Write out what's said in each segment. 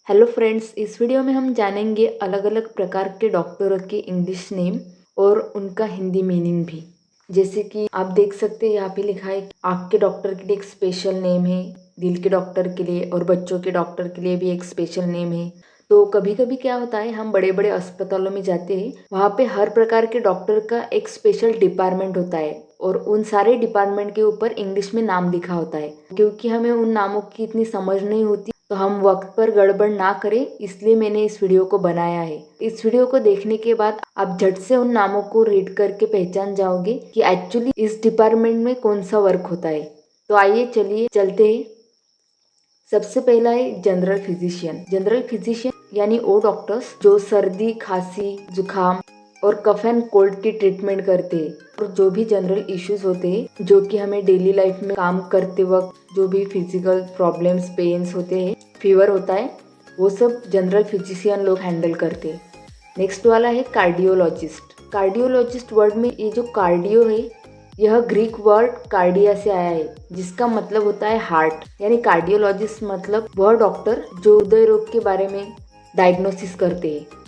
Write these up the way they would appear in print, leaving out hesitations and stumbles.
Hello friends, इस video में हम जानेंगे अलग अलग प्रकार के डॉक्टरों के इंग्लिश नेम और उनका हिंदी मीनिंग भी। जैसे कि आप देख सकते हैं यहाँ पे लिखा है कि आँख के डॉक्टर के लिए एक स्पेशल नेम है, दिल के डॉक्टर के लिए और बच्चों के डॉक्टर के लिए भी एक स्पेशल नेम है। तो कभी कभी क्या होता है, हम बड़े बड़े अस्पतालों में जाते हैं, वहाँ पे हर प्रकार के डॉक्टर का एक स्पेशल डिपार्टमेंट होता है और उन सारे डिपार्टमेंट के ऊपर इंग्लिश में नाम लिखा होता है। क्योंकि हमें उन नामों की इतनी समझ नहीं होती तो हम वक्त पर गड़बड़ ना करें, इसलिए मैंने इस वीडियो को बनाया है। इस वीडियो को देखने के बाद आप झट से उन नामों को रीड करके पहचान जाओगे कि एक्चुअली इस डिपार्टमेंट में कौन सा वर्क होता है। तो आइए चलिए चलते हैं। सबसे पहला है जनरल फिजिशियन। जनरल फिजिशियन यानी वो डॉक्टर्स जो सर्दी, खांसी, जुकाम और कफ एंड कोल्ड की ट्रीटमेंट करते हैं और जो भी जनरल इश्यूज होते हैं जो कि हमें डेली लाइफ में काम करते वक्त जो भी फिजिकल प्रॉब्लम्स, पेन्स होते हैं, फीवर होता है, वो सब जनरल फिजिशियन लोग हैंडल करते हैं। नेक्स्ट वाला है कार्डियोलॉजिस्ट। कार्डियोलॉजिस्ट वर्ड में ये जो कार्डियो है, यह ग्रीक वर्ड कार्डिया से आया है जिसका मतलब होता है हार्ट। यानी कार्डियोलॉजिस्ट मतलब वह डॉक्टर जो हृदय रोग के बारे में डायग्नोसिस करते हैं।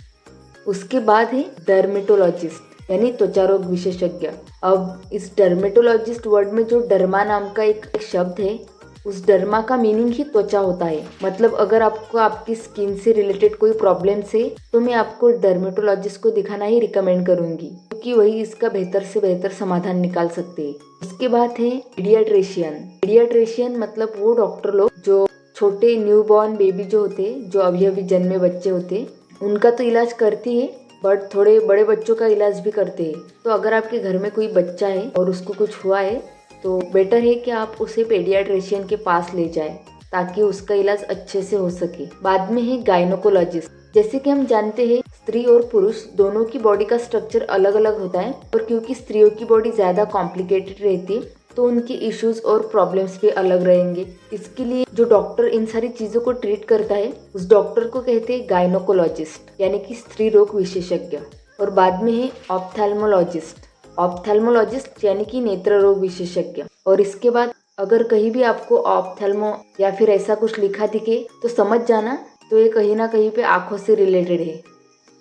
उसके बाद है डर्मेटोलॉजिस्ट यानी त्वचा रोग विशेषज्ञ। अब इस डर्मेटोलॉजिस्ट वर्ड में जो डर्मा नाम का एक शब्द है, उस डर्मा का मीनिंग ही त्वचा होता है। मतलब अगर आपको आपकी स्किन से रिलेटेड कोई प्रॉब्लम है तो मैं आपको डर्मेटोलॉजिस्ट को दिखाना ही रिकमेंड करूंगी, क्योंकि वही इसका बेहतर से बेहतर समाधान निकाल सकते हैं। उसके बाद है पीडियाट्रिशियन। पीडियाट्रिशियन मतलब वो डॉक्टर लोग जो छोटे न्यूबॉर्न बेबी जो होते, जो अभी अभी जन्मे बच्चे होते, उनका तो इलाज करती है, बट थोड़े बड़े बच्चों का इलाज भी करते हैं। तो अगर आपके घर में कोई बच्चा है और उसको कुछ हुआ है तो बेटर है कि आप उसे पेडियाट्रिशियन के पास ले जाएं ताकि उसका इलाज अच्छे से हो सके। बाद में है गायनोकोलॉजिस्ट। जैसे कि हम जानते हैं, स्त्री और पुरुष दोनों की बॉडी का स्ट्रक्चर अलग अलग होता है और क्योंकि स्त्रियों की बॉडी ज़्यादा कॉम्प्लिकेटेड रहती है तो उनकी इश्यूज और प्रॉब्लम्स भी अलग रहेंगे। इसके लिए जो डॉक्टर इन सारी चीज़ों को ट्रीट करता है उस डॉक्टर को कहते हैं गायनोकोलॉजिस्ट यानी कि स्त्री रोग विशेषज्ञ। और बाद में है ऑप्थेल्मोलॉजिस्ट। ऑप्थेल्मोलॉजिस्ट यानी कि नेत्र रोग विशेषज्ञ। और इसके बाद अगर कहीं भी आपको ऑप्थेल्मो या फिर ऐसा कुछ लिखा दिखे तो समझ जाना तो ये कहीं ना कहीं पे आंखों से रिलेटेड है।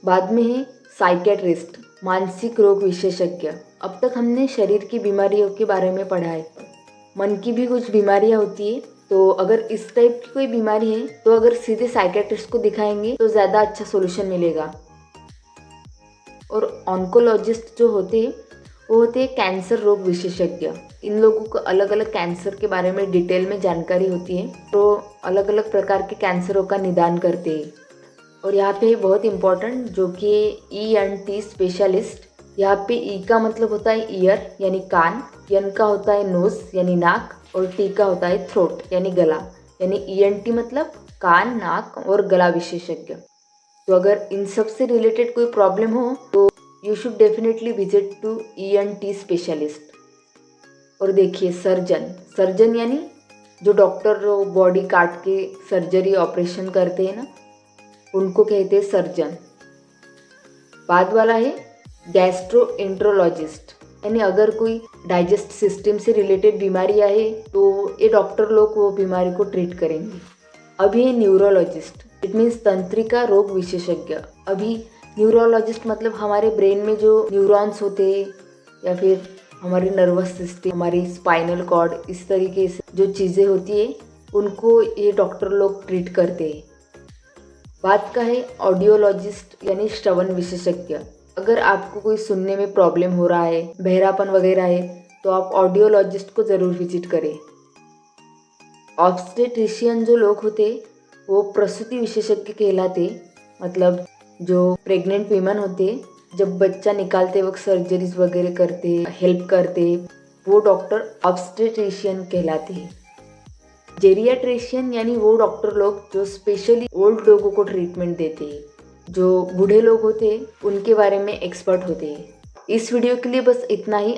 बाद में है साइकेट्रिस्ट, मानसिक रोग विशेषज्ञ। अब तक हमने शरीर की बीमारियों के बारे में पढ़ा है, मन की भी कुछ बीमारियां होती है। तो अगर इस टाइप की कोई बीमारी है तो अगर सीधे साइकेट्रिस्ट को दिखाएंगे तो ज़्यादा अच्छा सोल्यूशन मिलेगा। और ऑन्कोलॉजिस्ट जो होते हैं वो होते हैं कैंसर रोग विशेषज्ञ। इन लोगों को अलग अलग कैंसर के बारे में डिटेल में जानकारी होती है, तो अलग अलग प्रकार के कैंसरों का निदान करते हैं। और यहाँ पे बहुत इम्पोर्टेंट जो कि ENT स्पेशलिस्ट। यहाँ पे ई का मतलब होता है ईयर यानी कान, एन का होता है नोज यानी नाक और टी का होता है थ्रोट यानी गला। यानी ENT मतलब कान, नाक और गला विशेषज्ञ। तो अगर इन सब से रिलेटेड कोई प्रॉब्लम हो तो you should definitely visit to ENT specialist. और देखिए सर्जन। सर्जन यानी जो डॉक्टर बॉडी काट के सर्जरी ऑपरेशन करते हैं ना, उनको कहते हैं सर्जन। बाद वाला है गैस्ट्रोएंट्रोलॉजिस्ट। यानी अगर कोई डाइजेस्ट सिस्टम से रिलेटेड बीमारियां है तो ये डॉक्टर लोग वो बीमारी को ट्रीट करेंगे। अभी है न्यूरोलॉजिस्ट। इट मीन्स तंत्रिका रोग विशेषज्ञ। अभी न्यूरोलॉजिस्ट मतलब हमारे ब्रेन में जो न्यूरॉन्स होते हैं या फिर हमारी नर्वस सिस्टम, हमारी स्पाइनल कॉर्ड, इस तरीके से जो चीज़ें होती है उनको ये डॉक्टर लोग ट्रीट करते हैं। बात का है ऑडियोलॉजिस्ट यानी श्रवण विशेषज्ञ। अगर आपको कोई सुनने में प्रॉब्लम हो रहा है, बहरापन वगैरह है, तो आप ऑडियोलॉजिस्ट को ज़रूर विजिट करें। ऑब्स्टेट्रिशियन जो लोग होते वो प्रसूति विशेषज्ञ कहलाते। मतलब जो प्रेग्नेंट वीमेन होते, जब बच्चा निकालते वक्त सर्जरीज वगैरह करते, हेल्प करते, वो डॉक्टर ऑब्स्टेट्रिशियन कहलाते हैं। जेरियाट्रिशियन यानी वो डॉक्टर लोग जो स्पेशली ओल्ड लोगों को ट्रीटमेंट देते हैं, जो बूढ़े लोग होते हैं उनके बारे में एक्सपर्ट होते हैं। इस वीडियो के लिए बस इतना ही।